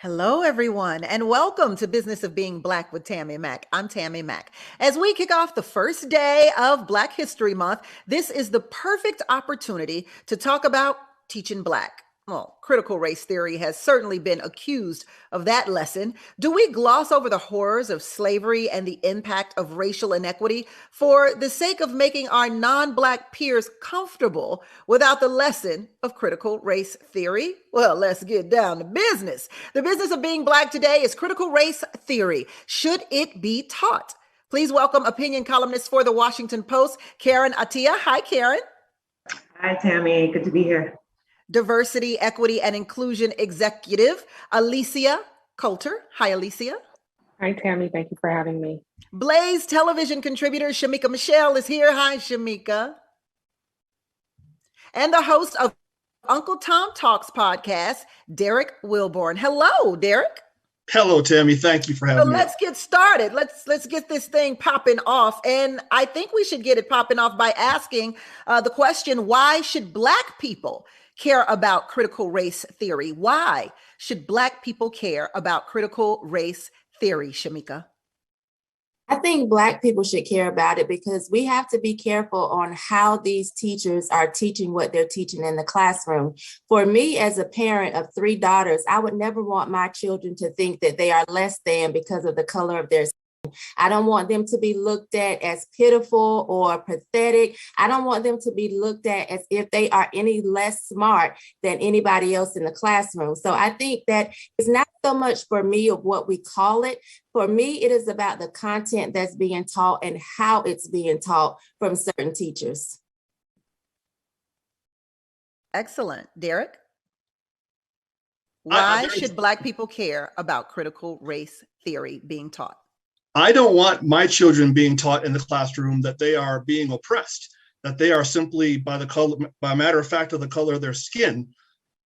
Hello, everyone, and welcome to Business of Being Black with Tammi Mack. I'm Tammi Mack. As we kick off the first day of Black History Month, this is the perfect opportunity to talk about teaching Black. Well, critical race theory has certainly been accused of that lesson. Do we gloss over the horrors of slavery and the impact of racial inequity for the sake of making our non-Black peers comfortable without the lesson of critical race theory? Well, let's get down to business. The business of being Black today is critical race theory. Should it be taught? Please welcome opinion columnist for the Washington Post, Karen Attiah. Hi, Karen. Hi, Tammi. Good to be here. Diversity, Equity, and Inclusion Executive, Alicia Coulter. Hi, Alicia. Hi, Tammi. Thank you for having me. Blaze television contributor Shamika Michelle is here. Hi, Shamika. And the host of Uncle Tom Talks podcast, Derek Wilborn. Hello, Derek. Hello, Tammi. Thank you for having me. Let's get started. Let's get this thing popping off. And I think we should get it popping off by asking the question, why should Black people care about critical race theory? Why should Black people care about critical race theory, Shamika? I think Black people should care about it because we have to be careful on how these teachers are teaching what they're teaching in the classroom. For me, as a parent of 3 daughters, I would never want my children to think that they are less than because of the color of their skin. I don't want them to be looked at as pitiful or pathetic. I don't want them to be looked at as if they are any less smart than anybody else in the classroom. So I think that it's not so much for me of what we call it. For me, it is about the content that's being taught and how it's being taught from certain teachers. Excellent. Derek? Why should Black people care about critical race theory being taught? I don't want my children being taught in the classroom that they are being oppressed, that they are simply by a matter of fact of the color of their skin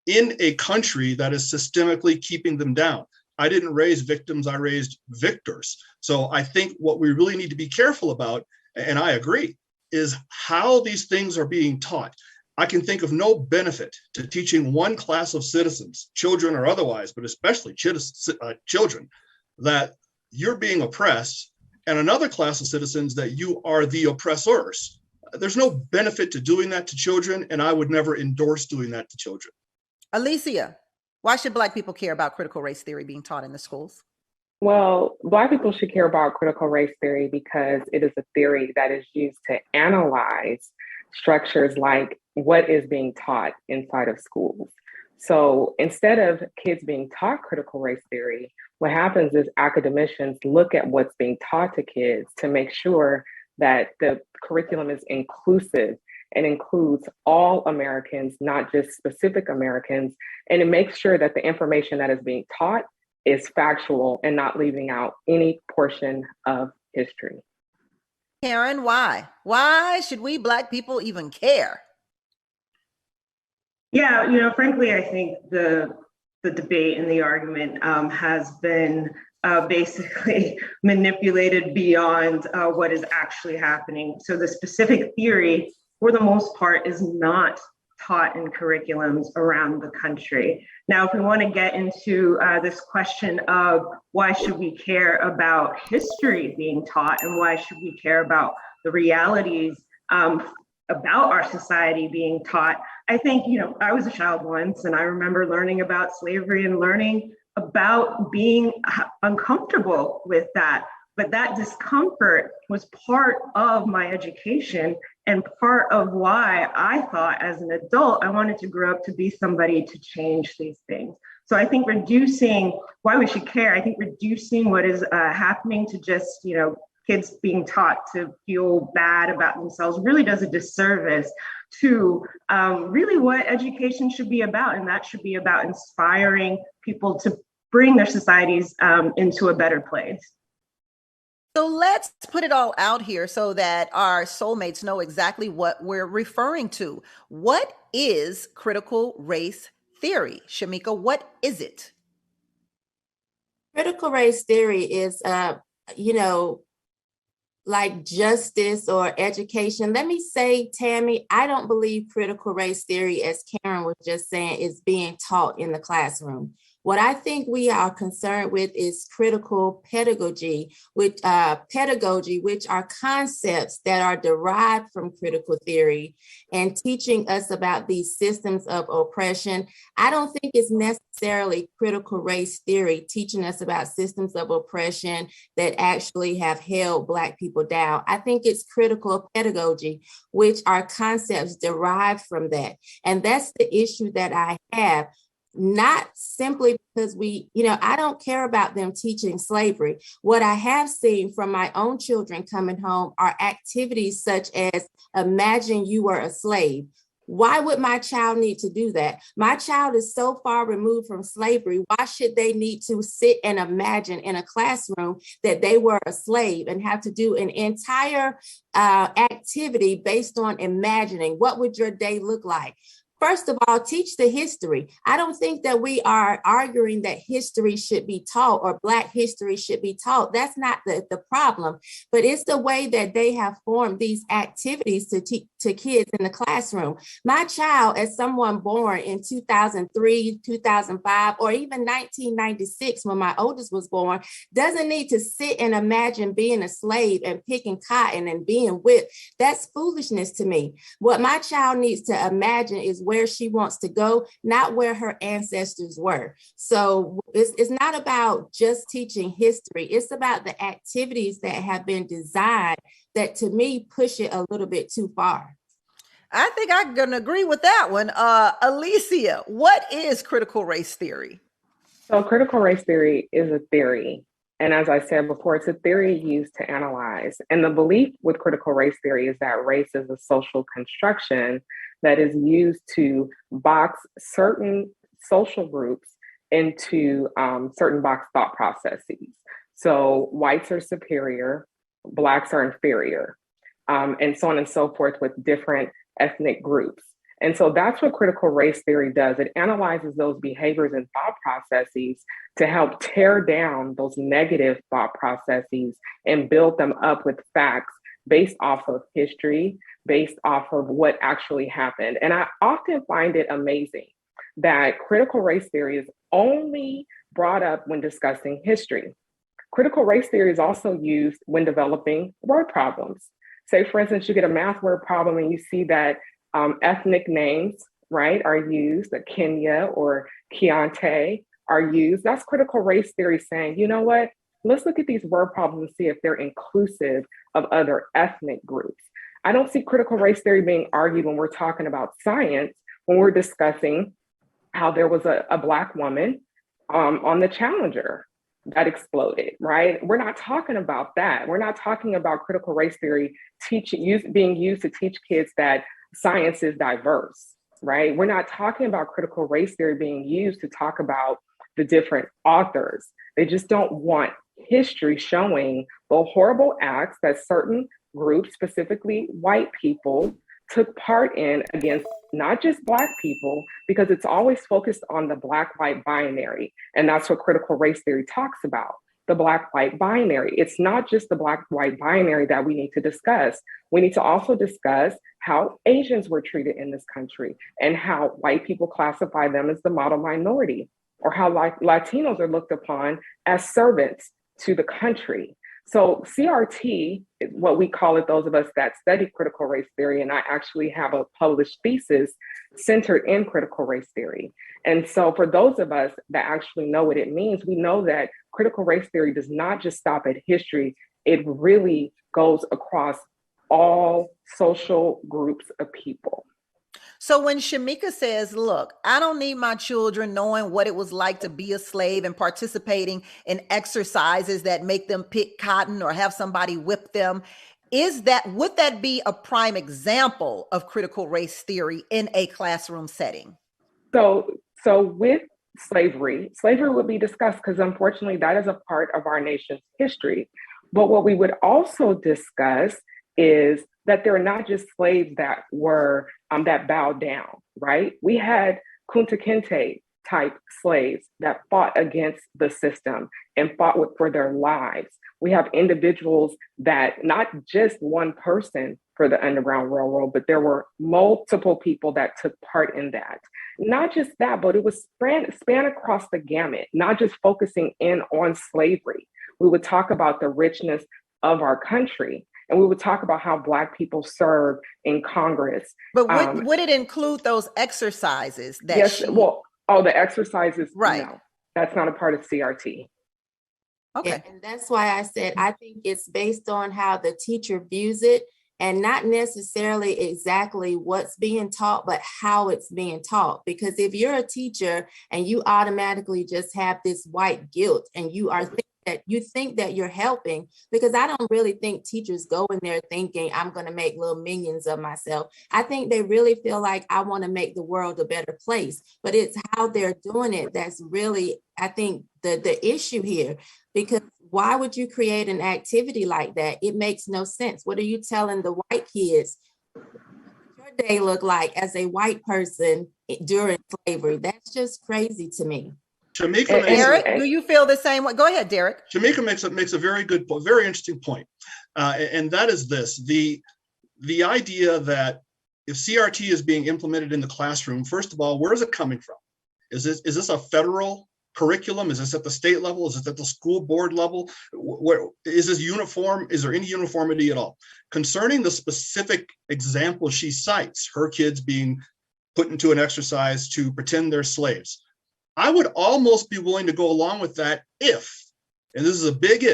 in a country that is systemically keeping them down. I didn't raise victims, I raised victors. So I think what we really need to be careful about, and I agree, is how these things are being taught. I can think of no benefit to teaching one class of citizens, children or otherwise, but especially children, that you're being oppressed, and another class of citizens that you are the oppressors. There's no benefit to doing that to children, and I would never endorse doing that to children. Alicia, why should Black people care about critical race theory being taught in the schools? Well, Black people should care about critical race theory because it is a theory that is used to analyze structures like what is being taught inside of schools. So instead of kids being taught critical race theory, what happens is academicians look at what's being taught to kids to make sure that the curriculum is inclusive and includes all Americans, not just specific Americans, and it makes sure that the information that is being taught is factual and not leaving out any portion of history. Karen, why? Why should we Black people even care? Yeah, frankly, I think the debate and the argument has been basically manipulated beyond what is actually happening. So the specific theory, for the most part, is not taught in curriculums around the country. Now, if we want to get into this question of why should we care about history being taught and why should we care about the realities about our society being taught, I think, I was a child once and I remember learning about slavery and learning about being uncomfortable with that. But that discomfort was part of my education and part of why I thought as an adult, I wanted to grow up to be somebody to change these things. So I think reducing why we should care, I think reducing what is happening to just, kids being taught to feel bad about themselves really does a disservice to really what education should be about. And that should be about inspiring people to bring their societies into a better place. So let's put it all out here so that our soulmates know exactly what we're referring to. What is critical race theory? Shamika, what is it? Critical race theory is, like justice or education. Let me say, Tammi, I don't believe critical race theory, as Karen was just saying, is being taught in the classroom. What I think we are concerned with is critical pedagogy, which are concepts that are derived from critical theory and teaching us about these systems of oppression. I don't think it's necessarily critical race theory teaching us about systems of oppression that actually have held Black people down. I think it's critical pedagogy, which are concepts derived from that. And that's the issue that I have. Not simply because I don't care about them teaching slavery. What I have seen from my own children coming home are activities such as imagine you were a slave. Why would my child need to do that? My child is so far removed from slavery. Why should they need to sit and imagine in a classroom that they were a slave and have to do an entire activity based on imagining? What would your day look like? First of all, teach the history. I don't think that we are arguing that history should be taught or Black history should be taught. That's not the problem, but it's the way that they have formed these activities to kids in the classroom. My child, as someone born in 2003, 2005, or even 1996, when my oldest was born, doesn't need to sit and imagine being a slave and picking cotton and being whipped. That's foolishness to me. What my child needs to imagine is where she wants to go, not where her ancestors were. So it's not about just teaching history. It's about the activities that have been designed that, to me, push it a little bit too far. I think I'm going to agree with that one. Alicia, what is critical race theory? So critical race theory is a theory. And as I said before, it's a theory used to analyze. And the belief with critical race theory is that race is a social construction that is used to box certain social groups into certain box thought processes. So whites are superior, Blacks are inferior, and so on and so forth with different ethnic groups. And so that's what critical race theory does. It analyzes those behaviors and thought processes to help tear down those negative thought processes and build them up with facts based off of history, based off of what actually happened. And I often find it amazing that critical race theory is only brought up when discussing history. Critical race theory is also used when developing word problems. Say, for instance, you get a math word problem and you see that ethnic names, right, are used, that Kenya or Keontae are used. That's critical race theory saying, you know what, let's look at these word problems and see if they're inclusive of other ethnic groups. I don't see critical race theory being argued when we're talking about science, when we're discussing how there was a Black woman on the Challenger that exploded, right? We're not talking about that. We're not talking about critical race theory being used to teach kids that science is diverse, right? We're not talking about critical race theory being used to talk about the different authors. They just don't want history showing the horrible acts that certain groups, specifically white people, took part in against not just Black people, because it's always focused on the Black-white binary. And that's what critical race theory talks about, the Black-white binary. It's not just the Black-white binary that we need to discuss. We need to also discuss how Asians were treated in this country and how white people classify them as the model minority, or how Latinos are looked upon as servants to the country. So CRT, what we call it, those of us that study critical race theory, and I actually have a published thesis centered in critical race theory. And so for those of us that actually know what it means, we know that critical race theory does not just stop at history. It really goes across all social groups of people. So when Shamika says, look, I don't need my children knowing what it was like to be a slave and participating in exercises that make them pick cotton or have somebody whip them, would that be a prime example of critical race theory in a classroom setting? So with slavery would be discussed because unfortunately that is a part of our nation's history. But what we would also discuss is that they're not just slaves that were that bowed down, right? We had Kunta Kinte type slaves that fought against the system and fought for their lives. We have individuals that not just one person for the Underground Railroad, but there were multiple people that took part in that. Not just that, but it was span across the gamut, not just focusing in on slavery. We would talk about the richness of our country, and we would talk about how Black people served in Congress. But would it include those exercises that yes, the exercises, right. No, that's not a part of CRT. Okay. And that's why I said, I think it's based on how the teacher views it, and not necessarily exactly what's being taught, but how it's being taught. Because if you're a teacher and you automatically just have this white guilt and you think that you're helping, because I don't really think teachers go in there thinking I'm going to make little minions of myself. I think they really feel like I want to make the world a better place, but it's how they're doing it that's really, I think, the issue here. Because why would you create an activity like that? It makes no sense. What are you telling the white kids your day look like as a white person during slavery? That's just crazy to me. Shamika Derek, do you feel the same way? Go ahead, Derek. Shamika makes a very good, very interesting point, and that is this: the idea that if CRT is being implemented in the classroom, first of all, where is it coming from? Is this a federal curriculum? Is this at the state level? Is it at the school board level? Where is this uniform? Is there any uniformity at all? Concerning the specific example she cites, her kids being put into an exercise to pretend they're slaves, I would almost be willing to go along with that if, and this is a big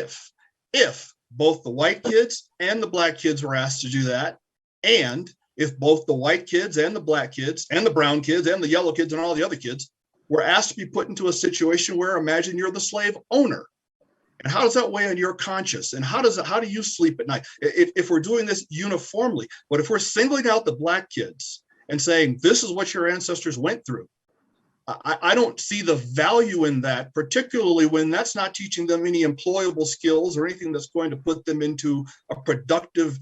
if both the white kids and the Black kids were asked to do that, and if both the white kids and the Black kids and the brown kids and the yellow kids and all the other kids were asked to be put into a situation where, imagine you're the slave owner. And how does that weigh on your conscience? And how do you sleep at night? If we're doing this uniformly, but if we're singling out the Black kids and saying, this is what your ancestors went through, I don't see the value in that, particularly when that's not teaching them any employable skills or anything that's going to put them into a productive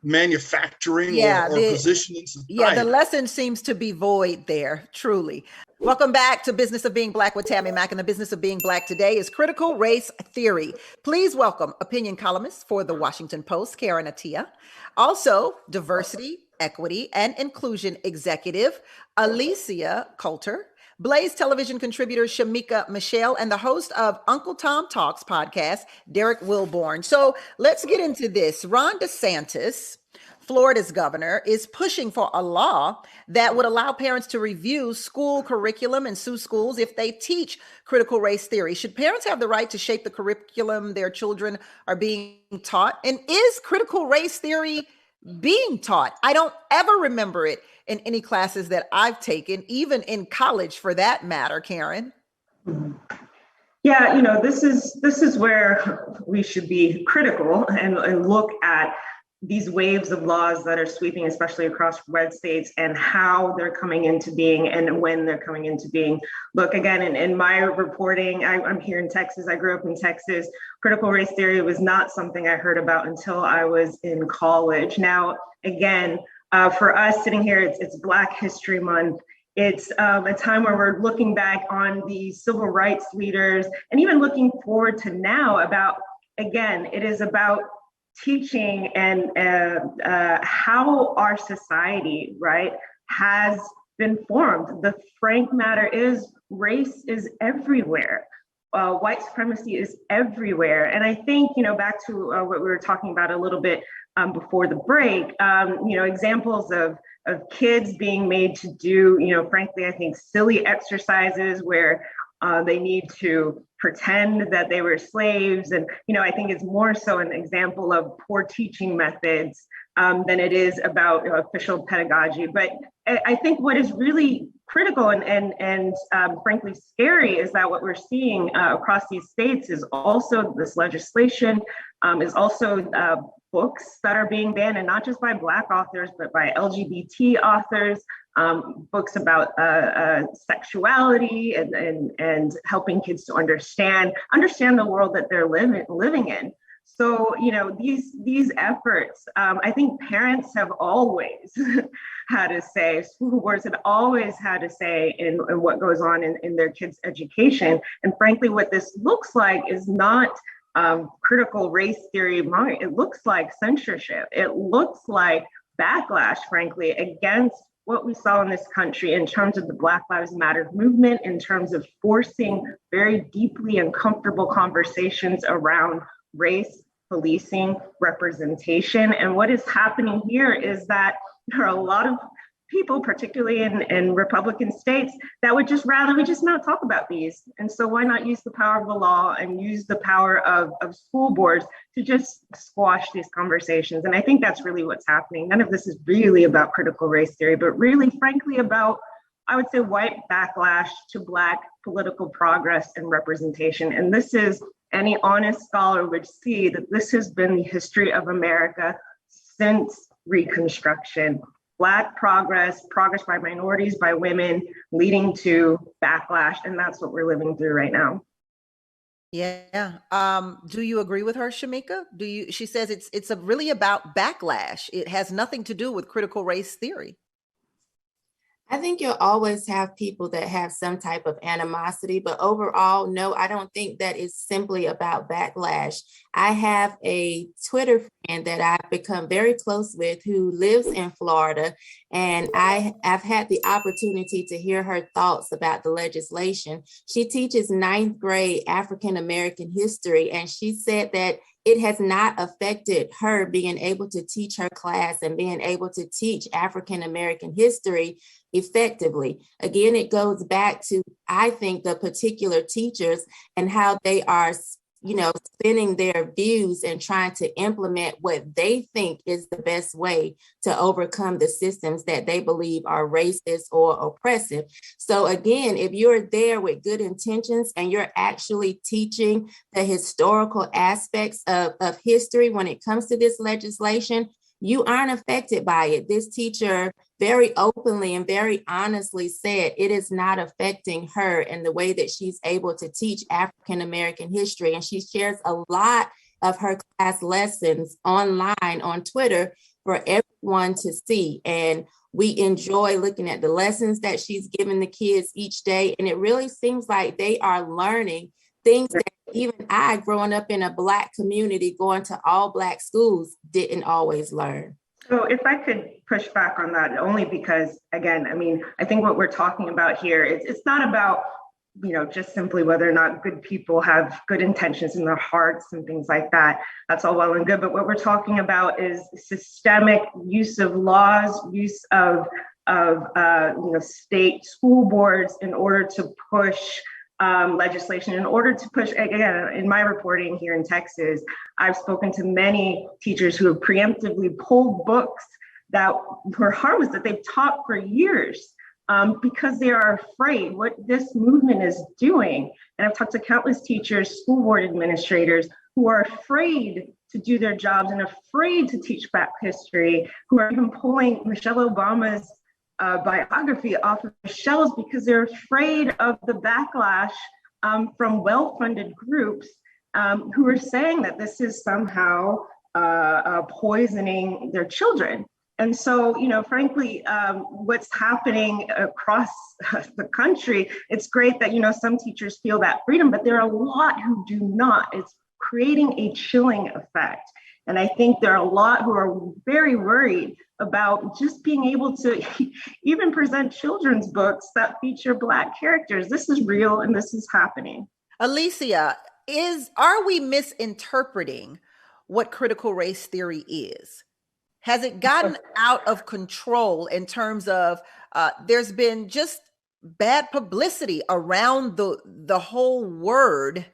manufacturing or position in society. Yeah, the lesson seems to be void there, truly. Welcome back to Business of Being Black with Tammi Mack, and the business of being Black today is critical race theory. Please welcome opinion columnist for the Washington Post, Karen Attia. Also, diversity, equity, and inclusion executive, Alicia Coulter. Blaze television contributor Shamika Michelle, and the host of Uncle Tom Talks podcast, Derek Wilborn. So let's get into this. Ron DeSantis, Florida's governor, is pushing for a law that would allow parents to review school curriculum and sue schools if they teach critical race theory. Should parents have the right to shape the curriculum their children are being taught? And is critical race theory being taught? I don't ever remember it in any classes that I've taken, even in college for that matter, Karen. Yeah, this is where we should be critical and look at these waves of laws that are sweeping, especially across red states, and how they're coming into being and when they're coming into being. Look, again, in my reporting, I'm here in Texas. I grew up in Texas. Critical race theory was not something I heard about until I was in college. Now, again, for us sitting here, it's Black History Month. It's a time where we're looking back on the civil rights leaders and even looking forward to now about, again, it is about teaching and how our society, right, has been formed. The frank matter is race is everywhere. White supremacy is everywhere. And I think, back to what we were talking about a little bit before the break, examples of kids being made to do, frankly, I think silly exercises where they need to pretend that they were slaves. And, I think it's more so an example of poor teaching methods than it is about official pedagogy. But I think what is really critical and frankly scary is that what we're seeing across these states is also this legislation, is also books that are being banned, and not just by Black authors, but by LGBT authors, books about sexuality and helping kids to understand the world that they're living in. So, these efforts, I think parents have always had to say, school boards have always had to say in what goes on in their kids' education. And frankly, what this looks like is not critical race theory, it looks like censorship. It looks like backlash, frankly, against what we saw in this country in terms of the Black Lives Matter movement, in terms of forcing very deeply uncomfortable conversations around race, policing, representation. And what is happening here is that there are a lot of people, particularly in Republican states, that would just rather we just not talk about these. And so why not use the power of the law and use the power of school boards to just squash these conversations? And I think that's really what's happening. None of this is really about critical race theory, but really, frankly, about, I would say, white backlash to Black political progress and representation. And this is, any honest scholar would see that this has been the history of America since Reconstruction. Black progress by minorities, by women, leading to backlash. And that's what we're living through right now. Yeah. Do you agree with her, Shamika? She says it's really about backlash. It has nothing to do with critical race theory. I think you'll always have people that have some type of animosity, but overall, no, I don't think that it's simply about backlash. I have a Twitter friend that I've become very close with who lives in Florida, and I've had the opportunity to hear her thoughts about the legislation. She teaches 9th grade African American history, and she said that it has not affected her being able to teach her class and being able to teach African American history effectively. Again, it goes back to, I think, the particular teachers and how they are, spinning their views and trying to implement what they think is the best way to overcome the systems that they believe are racist or oppressive. So again, if you're there with good intentions and you're actually teaching the historical aspects of history when it comes to this legislation, you aren't affected by it. This teacher very openly and very honestly said it is not affecting her in the way that she's able to teach African American history. And she shares a lot of her class lessons online on Twitter for everyone to see. And we enjoy looking at the lessons that she's giving the kids each day. And it really seems like they are learning things that even I, growing up in a Black community, going to all Black schools, didn't always learn. So if I could push back on that, only because, again, I think what we're talking about here is it's not about, just simply whether or not good people have good intentions in their hearts and things like that. That's all well and good. But what we're talking about is systemic use of laws, use of state school boards in order to push legislation, in order to push, again, in my reporting here in Texas, I've spoken to many teachers who have preemptively pulled books that were harmless, that they've taught for years, because they are afraid what this movement is doing. And I've talked to countless teachers, school board administrators, who are afraid to do their jobs and afraid to teach Black history, who are even pulling Michelle Obama's biography off of the shelves because they're afraid of the backlash from well-funded groups who are saying that this is somehow poisoning their children. And so, frankly, what's happening across the country, it's great that, some teachers feel that freedom, but there are a lot who do not. It's creating a chilling effect. And I think there are a lot who are very worried about just being able to even present children's books that feature Black characters. This is real and this is happening. Alicia, are we misinterpreting what critical race theory is? Has it gotten out of control in terms of there's been just bad publicity around the whole word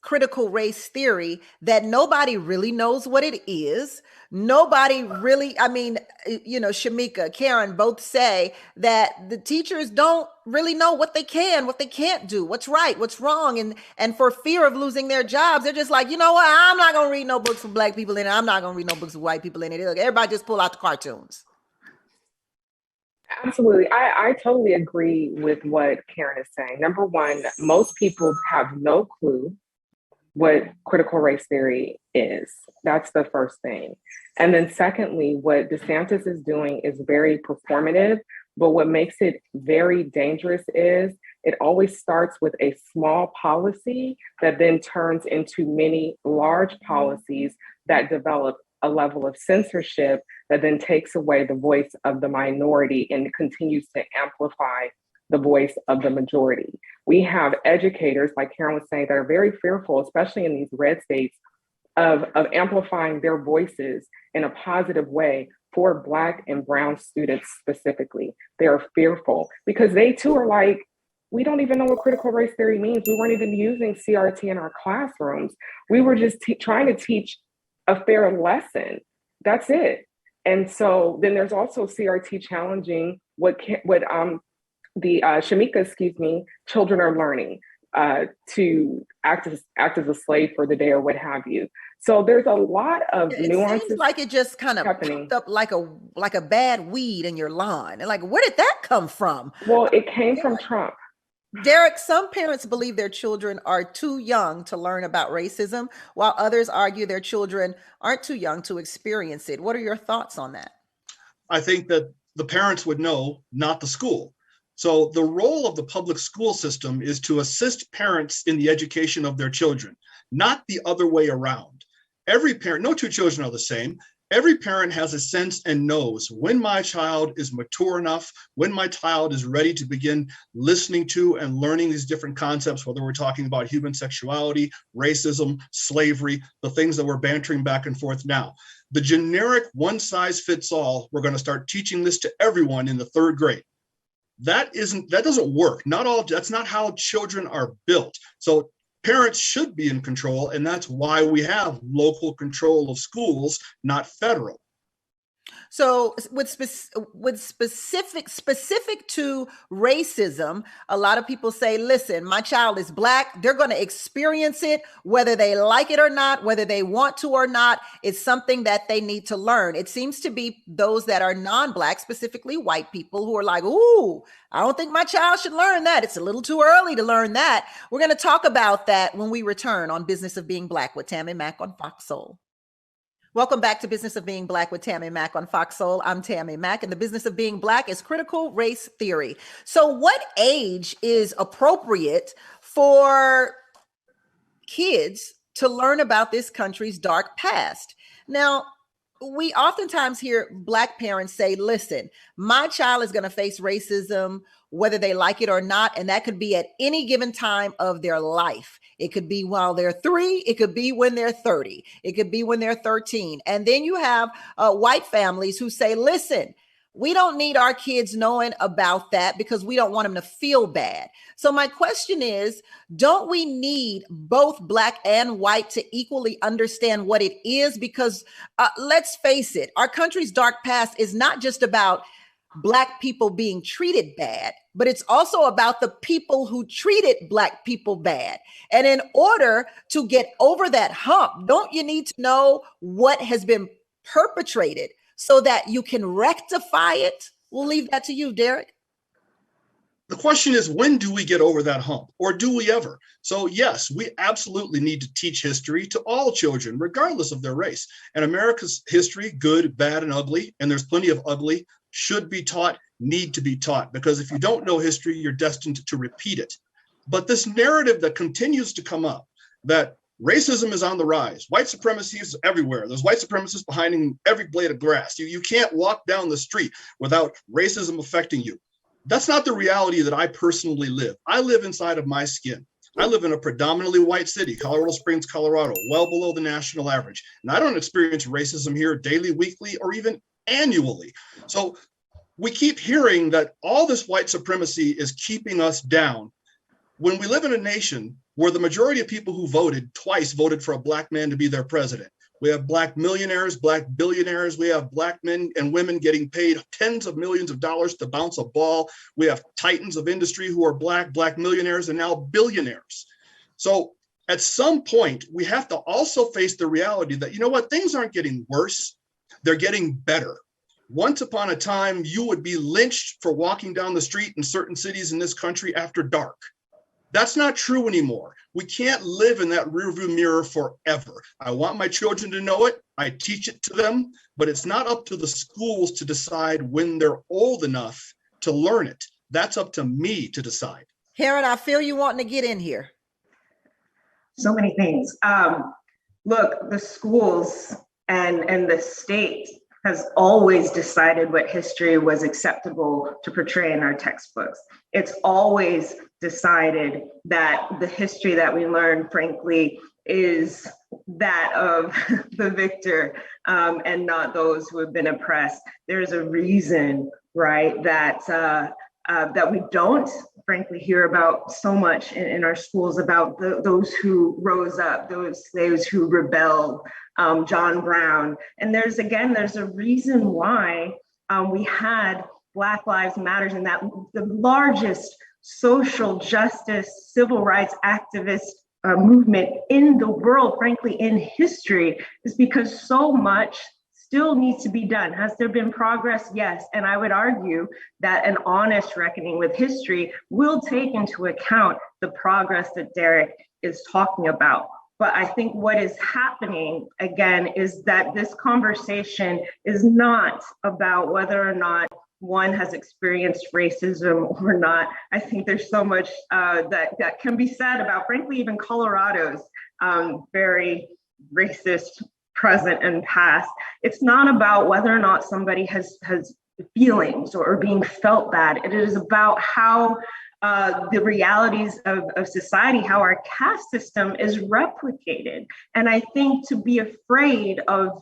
critical race theory that nobody really knows what it is. Nobody really, Shamika, Karen both say that the teachers don't really know what they can, what they can't do, what's right, what's wrong. And for fear of losing their jobs, they're just like, you know what? I'm not going to read no books with Black people in it. I'm not going to read no books with white people in it. Look, everybody just pull out the cartoons. Absolutely. I totally agree with what Karen is saying. Number one, most people have no clue what critical race theory is. That's the first thing. And then secondly, what DeSantis is doing is very performative, but what makes it very dangerous is it always starts with a small policy that then turns into many large policies that develop a level of censorship that then takes away the voice of the minority and continues to amplify the voice of the majority. We have educators, like Karen was saying, that are very fearful, especially in these red states, of amplifying their voices in a positive way for Black and Brown students specifically. They are fearful because they too are like, we don't even know what critical race theory means. We weren't even using CRT in our classrooms. We were just trying to teach a fair lesson. That's it. And so then there's also CRT challenging what Shamika, children are learning to act as a slave for the day or what have you. So there's a lot of nuances. It seems like it just kind of popped up like a bad weed in your lawn. And like, where did that come from? Well, it came from Trump. Derek, some parents believe their children are too young to learn about racism, while others argue their children aren't too young to experience it. What are your thoughts on that? I think that the parents would know, not the school. So the role of the public school system is to assist parents in the education of their children, not the other way around. Every parent, no two children are the same. Every parent has a sense and knows when my child is mature enough, when my child is ready to begin listening to and learning these different concepts, whether we're talking about human sexuality, racism, slavery, the things that we're bantering back and forth now. The generic one size fits all, we're going to start teaching this to everyone in the 3rd grade. That doesn't work. That's not how children are built. So parents should be in control, and that's why we have local control of schools, not federal. So with specific to racism, a lot of people say, listen, my child is Black. They're going to experience it, whether they like it or not, whether they want to or not. It's something that they need to learn. It seems to be those that are non-Black, specifically white people, who are like, ooh, I don't think my child should learn that. It's a little too early to learn that. We're going to talk about that when we return on Business of Being Black with Tammi Mack on Fox Soul. Welcome back to Business of Being Black with Tammi Mack on Fox Soul. I'm Tammi Mack, and the business of being Black is critical race theory. So what age is appropriate for kids to learn about this country's dark past? Now, we oftentimes hear Black parents say, listen, my child is going to face racism, whether they like it or not. And that could be at any given time of their life. It could be while they're 3. It could be when they're 30. It could be when they're 13. And then you have white families who say, listen, we don't need our kids knowing about that because we don't want them to feel bad. So my question is, don't we need both Black and white to equally understand what it is? Because let's face it, our country's dark past is not just about Black people being treated bad, but it's also about the people who treated Black people bad. And in order to get over that hump, don't you need to know what has been perpetrated so that you can rectify it? We'll leave that to you, Derek. The question is, when do we get over that hump, or do we ever? So yes, we absolutely need to teach history to all children, regardless of their race. And America's history, good, bad, and ugly, and there's plenty of ugly, should be taught, need to be taught, because if you don't know history, you're destined to repeat it. But this narrative that continues to come up, that racism is on the rise, white supremacy is everywhere, there's white supremacists behind every blade of grass, you can't walk down the street without racism affecting you. That's not the reality that I personally live. I live inside of my skin. I live in a predominantly white city, Colorado Springs, Colorado, well below the national average. And I don't experience racism here daily, weekly, or even annually. So we keep hearing that all this white supremacy is keeping us down when we live in a nation where the majority of people who voted twice voted for a Black man to be their president. We have Black millionaires, Black billionaires. We have Black men and women getting paid tens of millions of dollars to bounce a ball. We have titans of industry who are Black millionaires and now billionaires. So at some point, we have to also face the reality that, you know what, things aren't getting worse, they're getting better. Once upon a time, you would be lynched for walking down the street in certain cities in this country after dark. That's not true anymore. We can't live in that rearview mirror forever. I want my children to know it. I teach it to them, but it's not up to the schools to decide when they're old enough to learn it. That's up to me to decide. Karen, I feel you wanting to get in here. So many things. Look, the schools and the state has always decided what history was acceptable to portray in our textbooks. It's always decided that the history that we learn, frankly, is that of the victor and not those who have been oppressed. There's a reason, right, that we don't, frankly, hear about so much in our schools about those who rose up, those who rebelled, John Brown. And there's a reason why we had Black Lives Matters, and that the largest social justice, civil rights activist movement in the world, frankly, in history, is because so much still needs to be done. Has there been progress? Yes. And I would argue that an honest reckoning with history will take into account the progress that Derek is talking about. But I think what is happening, again, is that this conversation is not about whether or not one has experienced racism or not. I think there's so much that can be said about, frankly, even Colorado's very racist present and past. It's not about whether or not somebody has feelings or being felt bad. It is about how the realities of society, how our caste system is replicated. And I think to be afraid of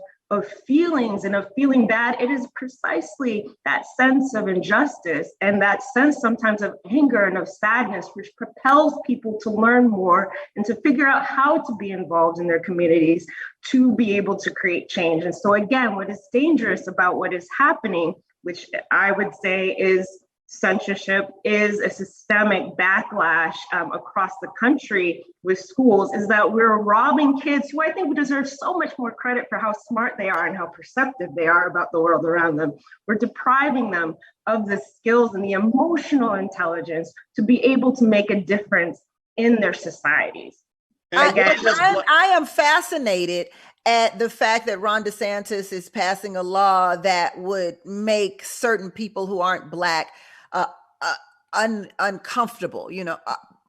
feelings and of feeling bad, it is precisely that sense of injustice and that sense sometimes of anger and of sadness, which propels people to learn more and to figure out how to be involved in their communities to be able to create change. And so again, what is dangerous about what is happening, which I would say is censorship, is a systemic backlash across the country with schools, is that we're robbing kids who I think deserve so much more credit for how smart they are and how perceptive they are about the world around them. We're depriving them of the skills and the emotional intelligence to be able to make a difference in their societies. I am fascinated at the fact that Ron DeSantis is passing a law that would make certain people who aren't Black uncomfortable,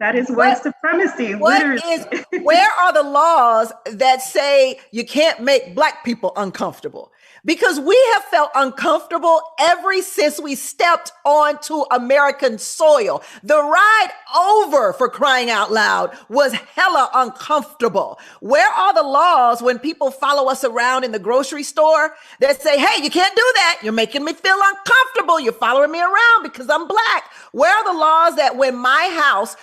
that is white supremacy. Where are the laws that say you can't make Black people uncomfortable? Because we have felt uncomfortable ever since we stepped onto American soil. The ride over, for crying out loud, was hella uncomfortable. Where are the laws when people follow us around in the grocery store that say, hey, you can't do that. You're making me feel uncomfortable. You're following me around because I'm Black. Where are the laws that when my house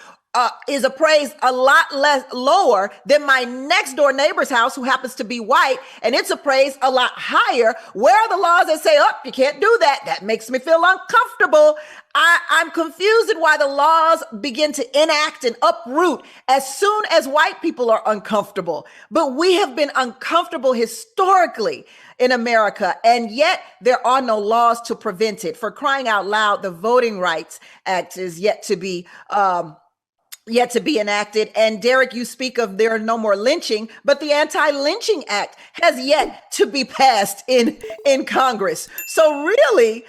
is appraised a lot lower than my next door neighbor's house, who happens to be white, and it's appraised a lot higher? Where are the laws that say, oh, you can't do that? That makes me feel uncomfortable. I'm confused at why the laws begin to enact and uproot as soon as white people are uncomfortable. But we have been uncomfortable historically in America, and yet there are no laws to prevent it. For crying out loud, the Voting Rights Act is yet to be enacted. And Derek, you speak of there are no more lynching, but the Anti-Lynching Act has yet to be passed in Congress. So really,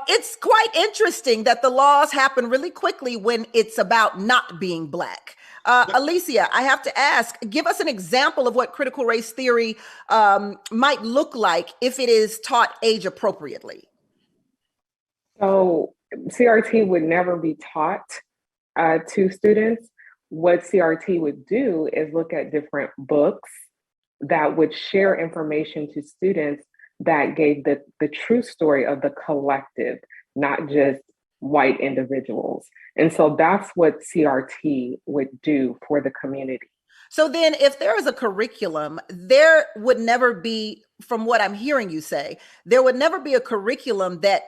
it's quite interesting that the laws happen really quickly when it's about not being Black. Alicia, I have to ask, give us an example of what critical race theory might look like if it is taught age appropriately. So CRT would never be taught to students. What CRT would do is look at different books that would share information to students that gave the true story of the collective, not just white individuals. And so that's what CRT would do for the community. So then if there is a curriculum, there would never be, from what I'm hearing you say, there would never be a curriculum that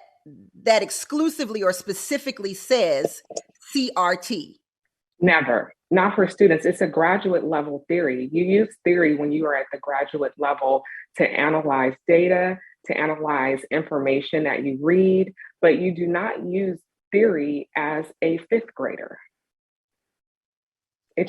exclusively or specifically says CRT. Never, not for students. It's a graduate level theory. You use theory when you are at the graduate level to analyze data, to analyze information that you read, but you do not use theory as a fifth grader. It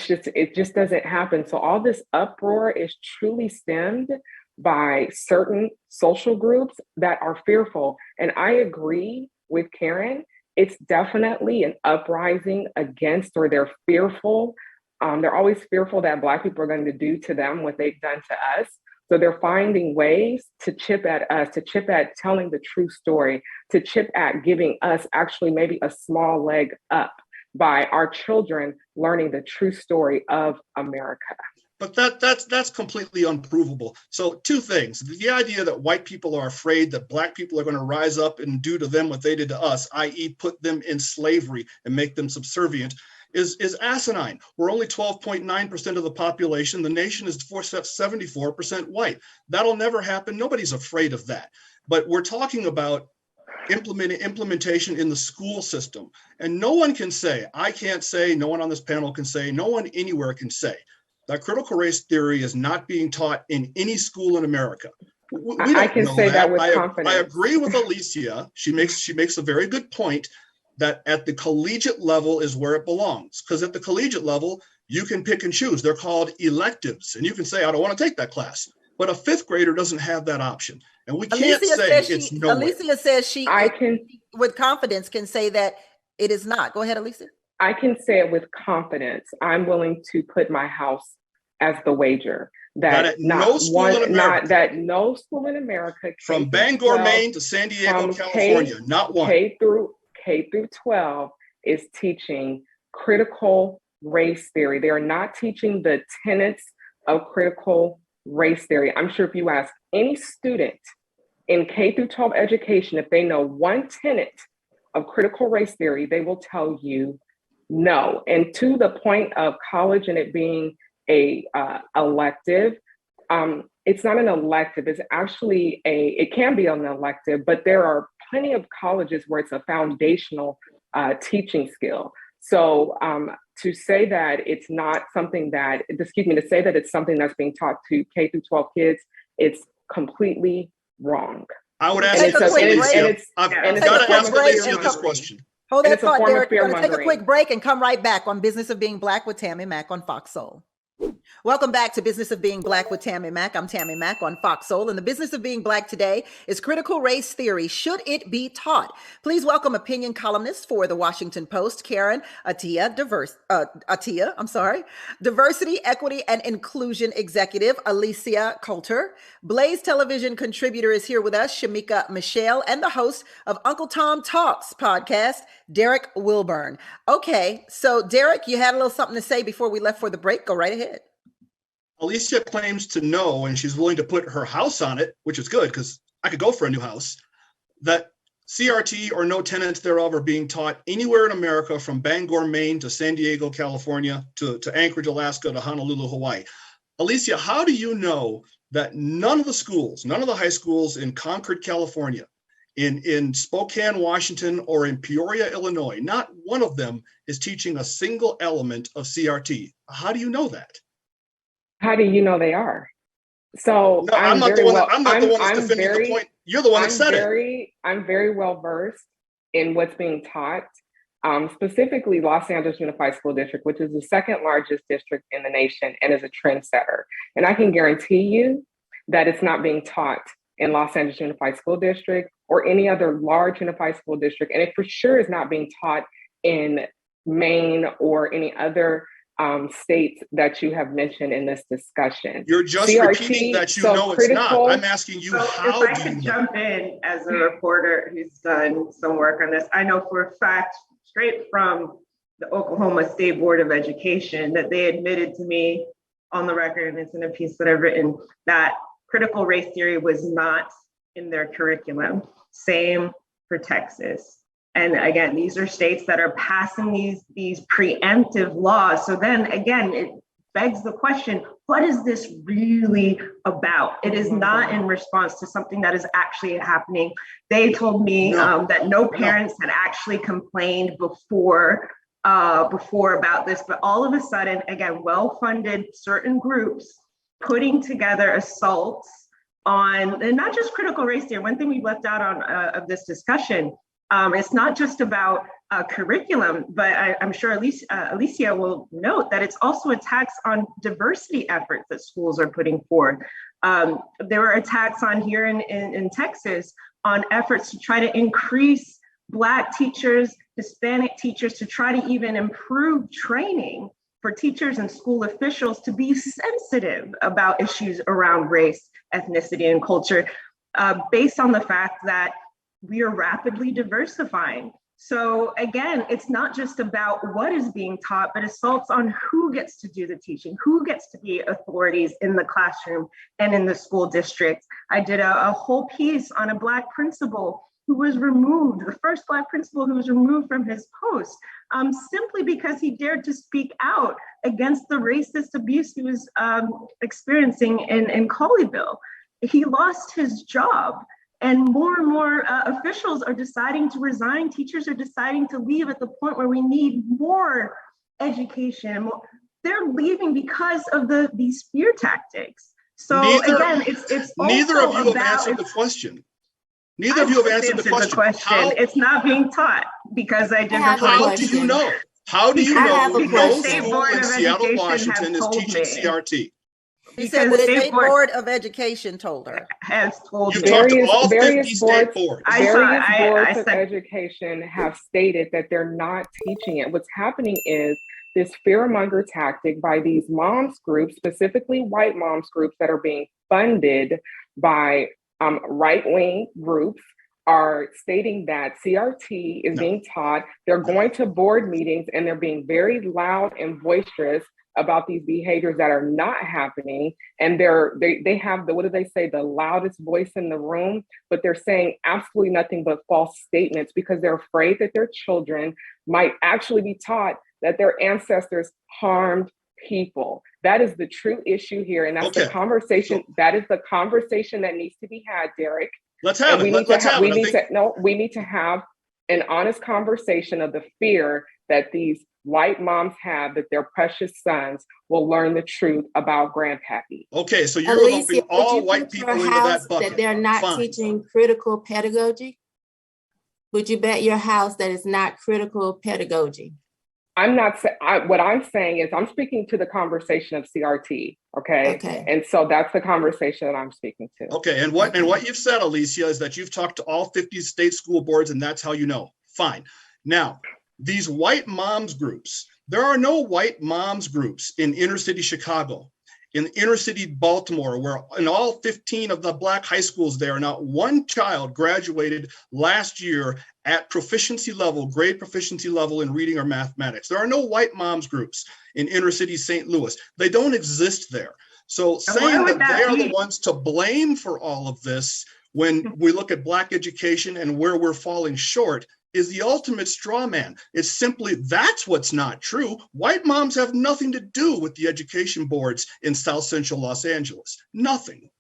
just doesn't happen. So all this uproar is truly stemmed by certain social groups that are fearful. And I agree with Karen it's definitely an uprising against, or they're fearful. They're always fearful that Black people are going to do to them what they've done to us. So they're finding ways to chip at us, to chip at telling the true story, to chip at giving us actually maybe a small leg up by our children learning the true story of America. But that's completely unprovable. So two things. The idea that white people are afraid that Black people are going to rise up and do to them what they did to us, i.e. put them in slavery and make them subservient, is asinine. We're only 12.9% of the population. The nation is 74% white. That'll never happen. Nobody's afraid of that. But we're talking about implementation in the school system. And no one can say, I can't say, no one on this panel can say, no one anywhere can say that critical race theory is not being taught in any school in America. I can say that with confidence. I agree with Alicia. She makes a very good point that at the collegiate level is where it belongs. Because at the collegiate level, you can pick and choose. They're called electives. And you can say, I don't want to take that class. But a fifth grader doesn't have that option. And we can't say it's nowhere. Alicia says she, with confidence, can say that it is not. Go ahead, Alicia. I can say it with confidence. I'm willing to put my house as the wager that no school in America, from Bangor, Maine to San Diego, California, not one. K through 12 is teaching critical race theory. They are not teaching the tenets of critical race theory. I'm sure if you ask any student in K through 12 education, if they know one tenet of critical race theory, they will tell you no. And to the point of college and it being a elective, it's not an elective. It's actually it can be an elective, but there are plenty of colleges where it's a foundational teaching skill. So to say that it's not something that, to say that it's something that's being taught to K through 12 kids, it's completely wrong. I would ask Alicia. I've got to ask Alicia this question. Hold that thought, Derek. We're going to take a quick break and come right back on Business of Being Black with Tammi Mack on Fox Soul. Welcome back to Business of Being Black with Tammi Mack. I'm Tammi Mack on Fox Soul, and the business of being Black today is critical race theory. Should it be taught? Please welcome opinion columnist for the Washington Post, Karen Attiah, Diversity, Equity, and Inclusion Executive, Alicia Coulter. Blaze Television contributor is here with us, Shamika Michelle, and the host of Uncle Tom Talks podcast, Derek Wilburn. Okay, so Derek, you had a little something to say before we left for the break. Go right ahead. Alicia claims to know, and she's willing to put her house on it, which is good because I could go for a new house, that CRT or no tenets thereof are being taught anywhere in America from Bangor, Maine to San Diego, California to Anchorage, Alaska to Honolulu, Hawaii. Alicia, how do you know that none of the high schools in Concord, California, in Spokane, Washington, or in Peoria, Illinois, not one of them is teaching a single element of CRT? How do you know that? How do you know they are? So no, I'm not the one that's defending the point. You're the one that said it. I'm very well versed in what's being taught, specifically Los Angeles Unified School District, which is the second largest district in the nation and is a trendsetter. And I can guarantee you that it's not being taught in Los Angeles Unified School District or any other large unified school district. And it for sure is not being taught in Maine or any other states that you have mentioned in this discussion. You're just repeating that you know it's not. I'm asking you how if I could jump in as a reporter who's done some work on this, I know for a fact, straight from the Oklahoma State Board of Education, that they admitted to me on the record, and it's in a piece that I've written, that critical race theory was not in their curriculum. Same for Texas. And again, these are states that are passing these preemptive laws. So then again, it begs the question, what is this really about? It is not in response to something that is actually happening. They told me that no parents had actually complained before about this, but all of a sudden, again, well-funded certain groups putting together assaults on, and not just critical race theory. One thing we've left out of this discussion, it's not just about curriculum, but I'm sure Alicia will note that it's also attacks on diversity efforts that schools are putting forth. There were attacks on here in Texas on efforts to try to increase Black teachers, Hispanic teachers, to try to even improve training for teachers and school officials to be sensitive about issues around race, ethnicity, and culture, based on the fact that we are rapidly diversifying. So again, it's not just about what is being taught, but assaults on who gets to do the teaching, who gets to be authorities in the classroom and in the school district. I did a whole piece on a Black principal who was removed, the first Black principal who was removed from his post, simply because he dared to speak out against the racist abuse he was experiencing in Colleyville. He lost his job. And more officials are deciding to resign. Teachers are deciding to leave at the point where we need more education. They're leaving because of these fear tactics. So again, it's neither of you have answered the question. Neither of you have answered the question. How, it's not being taught because I didn't. How do you know? How do you know no school in Seattle, Education Washington is teaching CRT? She said the State Board of Education told her. Has told You've me. talked to all 50 state boards. Various boards of education have stated that they're not teaching it. What's happening is this fearmonger tactic by these moms groups, specifically white moms groups that are being funded by right-wing groups, are stating that CRT is being taught. They're going to board meetings and they're being very loud and boisterous about these behaviors that are not happening. And they have the, what do they say, the loudest voice in the room, but they're saying absolutely nothing but false statements because they're afraid that their children might actually be taught that their ancestors harmed people. That is the true issue here. And that's the conversation. That is the conversation that needs to be had, Derek. Let's have it. We need to have an honest conversation of the fear that these white moms have that their precious sons will learn the truth about Grandpappy. Okay, so you're lumping all white people into that bucket. That they're not teaching critical pedagogy? Would you bet your house that it's not critical pedagogy? I'm not saying, what I'm saying is I'm speaking to the conversation of CRT, okay? And so that's the conversation that I'm speaking to. Okay, and what you've said, Alicia, is that you've talked to all 50 state school boards and that's how you know. Fine. Now, these white moms groups, there are no white moms groups in inner city Chicago, in inner city Baltimore, where in all 15 of the Black high schools there, not one child graduated last year at proficiency level, grade proficiency level in reading or mathematics. There are no white moms groups in inner city St. Louis. They don't exist there. So saying that they are the ones to blame for all of this when we look at Black education and where we're falling short is the ultimate straw man. It's simply, that's what's not true. White moms have nothing to do with the education boards in South Central Los Angeles. Nothing.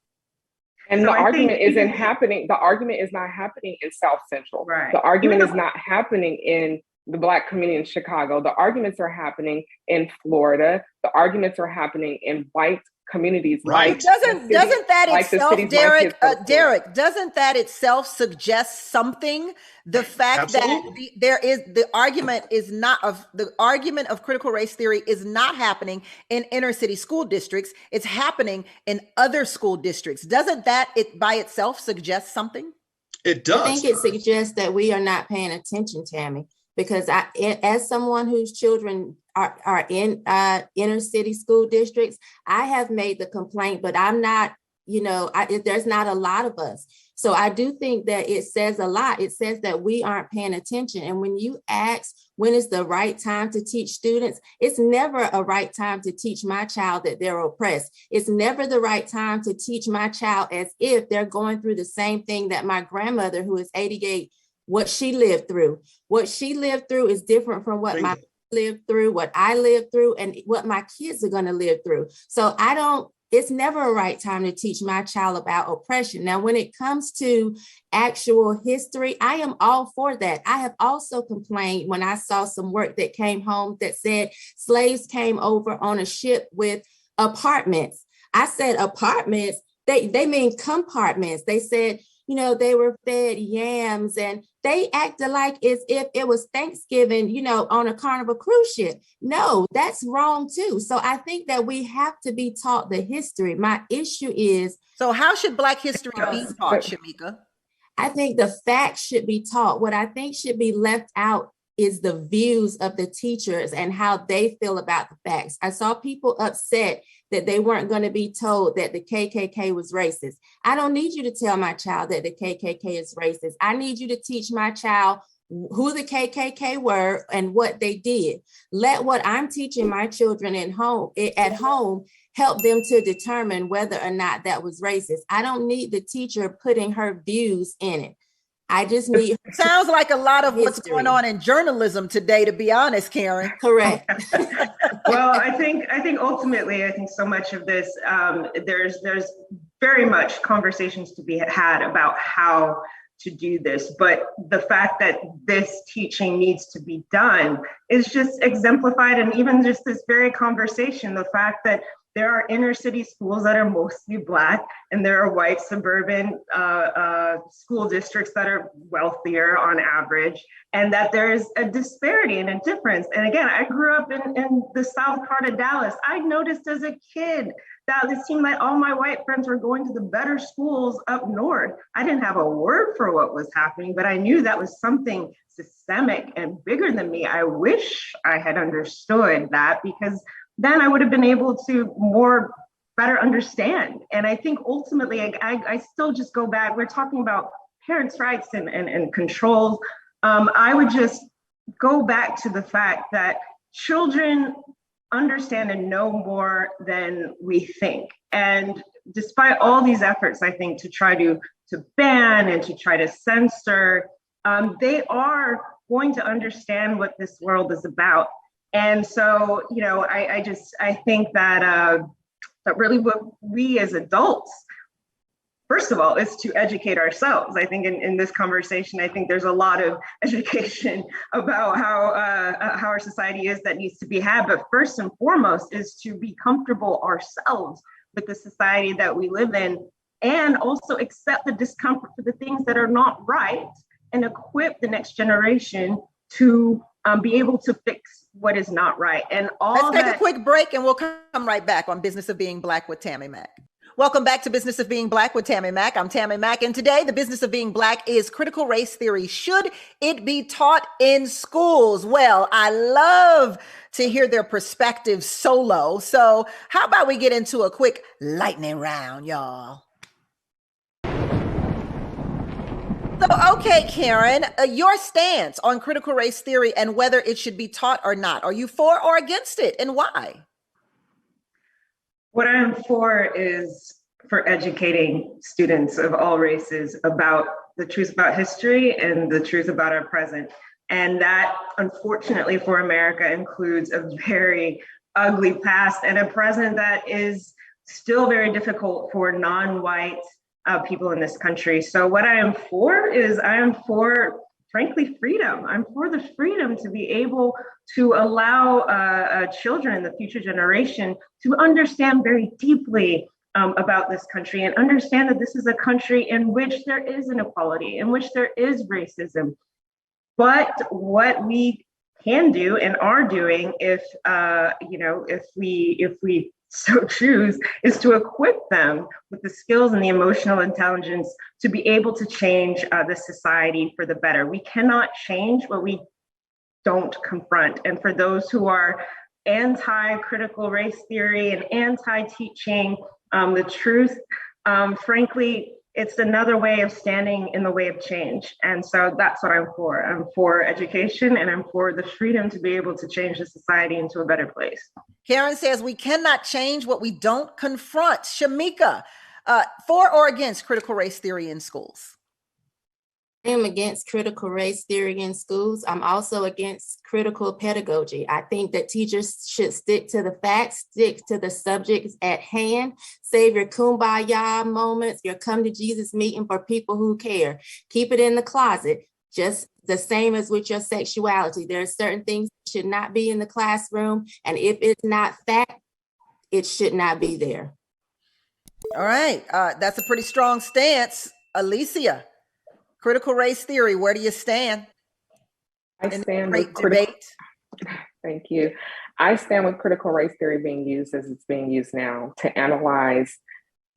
And the argument isn't happening. The argument is not happening in South Central. Right. The argument is not happening in the Black community in Chicago. The arguments are happening in Florida. The arguments are happening in white communities. Right. Doesn't that itself, Derek, doesn't that itself suggest something? The fact that the argument of critical race theory is not happening in inner city school districts. It's happening in other school districts. Doesn't that by itself suggest something? It does. I think it suggests that we are not paying attention, Tammy, because as someone whose children are in inner city school districts, I have made the complaint, but I'm not, there's not a lot of us. So I do think that it says a lot. It says that we aren't paying attention. And when you ask when is the right time to teach students, it's never a right time to teach my child that they're oppressed. It's never the right time to teach my child as if they're going through the same thing that my grandmother, who is 88, what she lived through. What she lived through is different from what my lived through, what I lived through, and what my kids are going to live through. So it's never a right time to teach my child about oppression. Now, when it comes to actual history, I am all for that. I have also complained when I saw some work that came home that said slaves came over on a ship with apartments. I said apartments, they mean compartments. They said, they were fed yams and they acted like as if it was Thanksgiving, on a Carnival cruise ship. No, that's wrong too. So I think that we have to be taught the history. My issue is. So how should Black history be taught, Shamika? I think the facts should be taught. What I think should be left out is the views of the teachers and how they feel about the facts. I saw people upset that they weren't going to be told that the KKK was racist. I don't need you to tell my child that the KKK is racist. I need you to teach my child who the KKK were and what they did. Let what I'm teaching my children at home help them to determine whether or not that was racist. I don't need the teacher putting her views in it. I just need. Sounds like a lot of what's going on in journalism today, to be honest, Karen. Correct. Well, I think ultimately, I think so much of this, there's very much conversations to be had about how to do this, but the fact that this teaching needs to be done is just exemplified, and even just this very conversation, the fact that there are inner city schools that are mostly Black, and there are white suburban school districts that are wealthier on average, and that there is a disparity and a difference. And again, I grew up in the south part of Dallas. I noticed as a kid that it seemed like all my white friends were going to the better schools up north. I didn't have a word for what was happening, but I knew that was something systemic and bigger than me. I wish I had understood that, because then I would have been able to better understand. And I think ultimately, I still just go back, we're talking about parents' rights and controls. I would just go back to the fact that children understand and know more than we think. And despite all these efforts, I think, to try to ban and to try to censor, they are going to understand what this world is about. And so, I think that really what we as adults, first of all, is to educate ourselves. I think in this conversation, I think there's a lot of education about how our society is that needs to be had. But first and foremost is to be comfortable ourselves with the society that we live in, and also accept the discomfort for the things that are not right, and equip the next generation to be able to fix what is not right. And let's take a quick break, and we'll come right back on Business of Being Black with Tammi Mack. Welcome back to Business of Being Black with Tammi Mack. I'm Tammi Mack, and today the business of being Black is critical race theory. Should it be taught in schools? Well, I love to hear their perspectives solo. So how about we get into a quick lightning round, y'all? So, okay, Karen, your stance on critical race theory and whether it should be taught or not. Are you for or against it, and why? What I'm for is for educating students of all races about the truth about history and the truth about our present. And that, unfortunately for America, includes a very ugly past and a present that is still very difficult for non-white people in this country. So what I am for, frankly, freedom. I'm for the freedom to be able to allow children in the future generation to understand very deeply about this country, and understand that this is a country in which there is inequality, in which there is racism. But what we can do and are doing, if we so choose, is to equip them with the skills and the emotional intelligence to be able to change the society for the better. We cannot change what we don't confront. And for those who are anti-critical race theory and anti-teaching the truth, frankly, it's another way of standing in the way of change. And so that's what I'm for. I'm for education, and I'm for the freedom to be able to change the society into a better place. Karen says we cannot change what we don't confront. Shamika, for or against critical race theory in schools? I am against critical race theory in schools. I'm also against critical pedagogy. I think that teachers should stick to the facts, stick to the subjects at hand, save your kumbaya moments, your come to Jesus meeting for people who care. Keep it in the closet, just the same as with your sexuality. There are certain things that should not be in the classroom, and if it's not fact, it should not be there. All right, that's a pretty strong stance. Alicia, critical race theory, where do you stand? I stand with debate. Thank you. I stand with critical race theory being used as it's being used now to analyze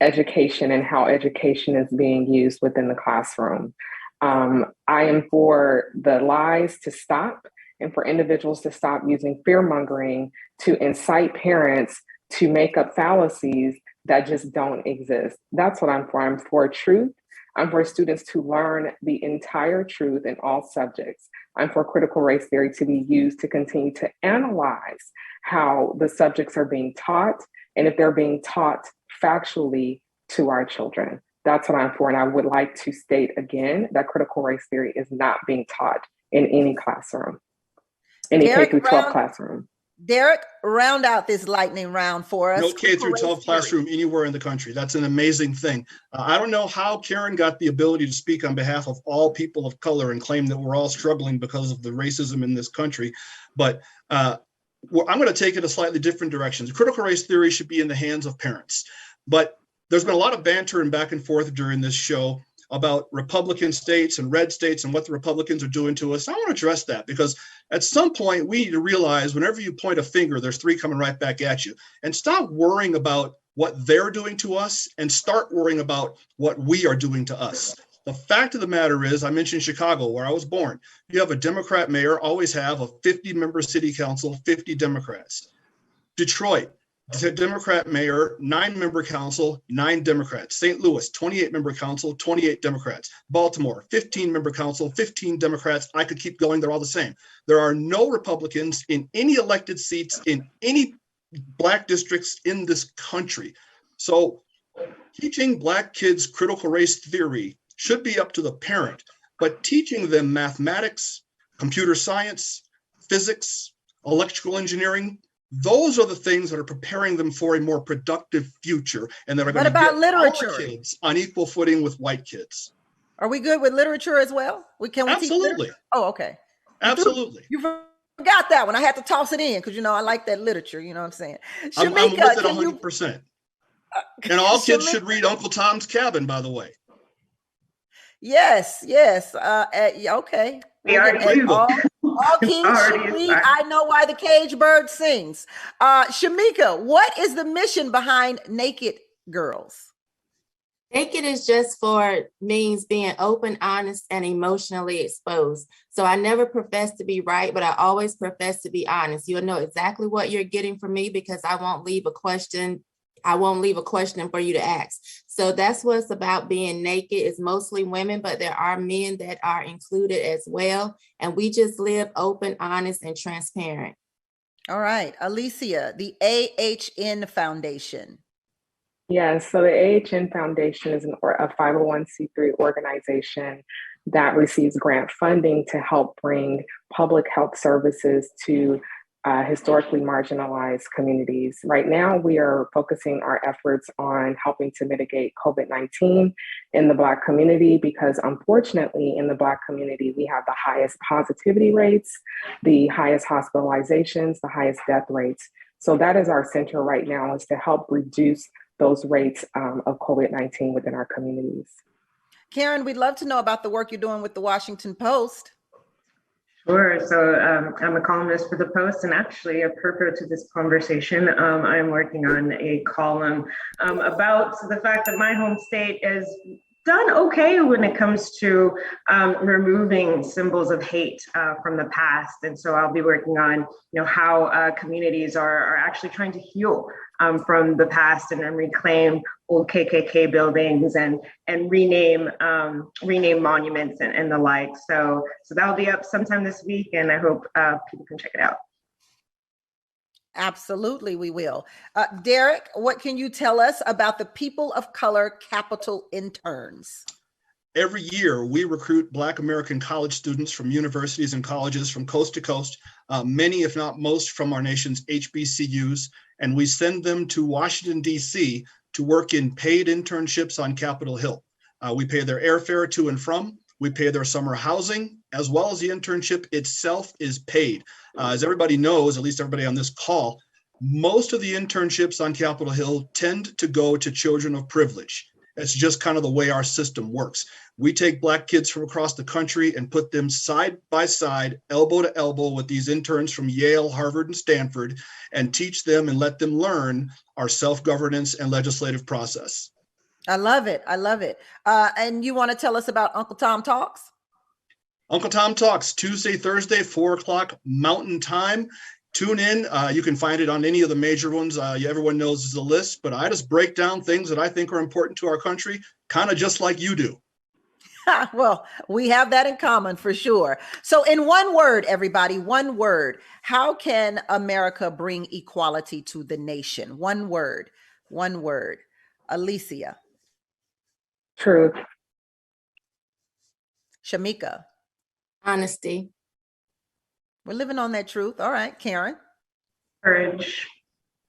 education and how education is being used within the classroom. I am for the lies to stop and for individuals to stop using fear mongering to incite parents to make up fallacies that just don't exist. That's what I'm for. I'm for truth. I'm for students to learn the entire truth in all subjects. I'm for critical race theory to be used to continue to analyze how the subjects are being taught and if they're being taught factually to our children. That's what I'm for. And I would like to state again that critical race theory is not being taught in any classroom, any K through 12 classroom. Derek, round out this lightning round for us. No K through 12 classroom anywhere in the country. That's an amazing thing. I don't know how Karen got the ability to speak on behalf of all people of color and claim that we're all struggling because of the racism in this country. But I'm going to take it a slightly different direction. Critical race theory should be in the hands of parents. But there's been a lot of banter and back and forth during this show about Republican states and red states and what the Republicans are doing to us. I want to address that because at some point we need to realize whenever you point a finger, there's three coming right back at you, and stop worrying about what they're doing to us and start worrying about what we are doing to us. The fact of the matter is, I mentioned Chicago, where I was born. You have a Democrat mayor, always have a 50-member city council, 50 Democrats. Detroit, Democrat mayor, 9-member council, 9 Democrats. St. Louis, 28-member council, 28 Democrats. Baltimore, 15-member council, 15 Democrats. I could keep going. They're all the same. There are no Republicans in any elected seats in any Black districts in this country. So teaching Black kids critical race theory should be up to the parent, but teaching them mathematics, computer science, physics, electrical engineering, those are the things that are preparing them for a more productive future and that are going to get literature our kids on equal footing with white kids. Are we good with literature as well? Can we Absolutely. Teach oh, okay. Absolutely. You forgot that one. I had to toss it in because, I like that literature. You know what I'm saying? I'm with it 100%. And all kids should read Uncle Tom's Cabin, by the way. Yes. Okay. All kids should read I Know Why the Cage Bird Sings. Shamika, what is the mission behind Naked Girls? Naked is just means being open, honest, and emotionally exposed. So I never profess to be right, but I always profess to be honest. You'll know exactly what you're getting from me because I won't leave a question for you to ask. So that's what it's about being naked. It's mostly women, but there are men that are included as well. And we just live open, honest, and transparent. All right. Alicia, the AHN Foundation. Yes, so the AHN Foundation is a 501c3 organization that receives grant funding to help bring public health services to historically marginalized communities. Right now, we are focusing our efforts on helping to mitigate COVID-19 in the Black community because unfortunately in the Black community, we have the highest positivity rates, the highest hospitalizations, the highest death rates. So that is our center right now, is to help reduce those rates of COVID-19 within our communities. Karen, we'd love to know about the work you're doing with the Washington Post. Sure. So I'm a columnist for the Post, and actually, apropos to this conversation, I'm working on a column about the fact that my home state is done okay when it comes to removing symbols of hate from the past. And so I'll be working on, how communities are actually trying to heal from the past and then reclaim old KKK buildings and rename monuments and the like. So that'll be up sometime this week, and I hope people can check it out. Absolutely, we will. Derek, what can you tell us about the People of Color Capital Interns? Every year, we recruit Black American college students from universities and colleges from coast to coast, many, if not most, from our nation's HBCUs, and we send them to Washington, D.C. to work in paid internships on Capitol Hill. We pay their airfare to and from. We pay their summer housing, as well as the internship itself is paid. As everybody knows, at least everybody on this call, most of the internships on Capitol Hill tend to go to children of privilege. It's just kind of the way our system works. We take Black kids from across the country and put them side by side, elbow to elbow with these interns from Yale, Harvard, and Stanford, and teach them and let them learn our self-governance and legislative process. I love it. I love it. And you want to tell us about Uncle Tom Talks? Uncle Tom Talks, Tuesday, Thursday, 4 o'clock Mountain Time. Tune in. You can find it on any of the major ones. Everyone knows the list, but I just break down things that I think are important to our country, kind of just like you do. Well, we have that in common for sure. So in one word, everybody, one word, how can America bring equality to the nation? One word, one word. Alicia. Truth. Shamika. Honesty. We're living on that truth. All right, Karen. Courage.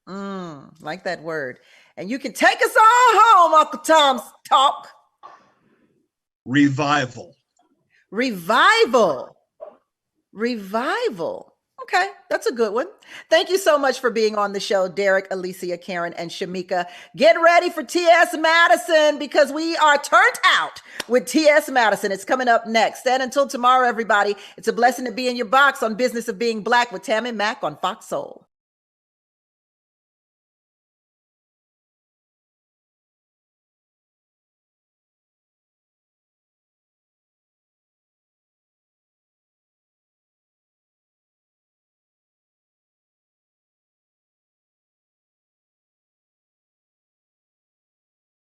Like that word. And you can take us all home, Uncle Tom's Talk. Revival. Revival. Revival. Okay, that's a good one. Thank you so much for being on the show, Derek, Alicia, Karen, and Shamika. Get ready for T.S. Madison because we are turned out with T.S. Madison. It's coming up next. And until tomorrow, everybody, it's a blessing to be in your box on Business of Being Black with Tammi Mack on Fox Soul.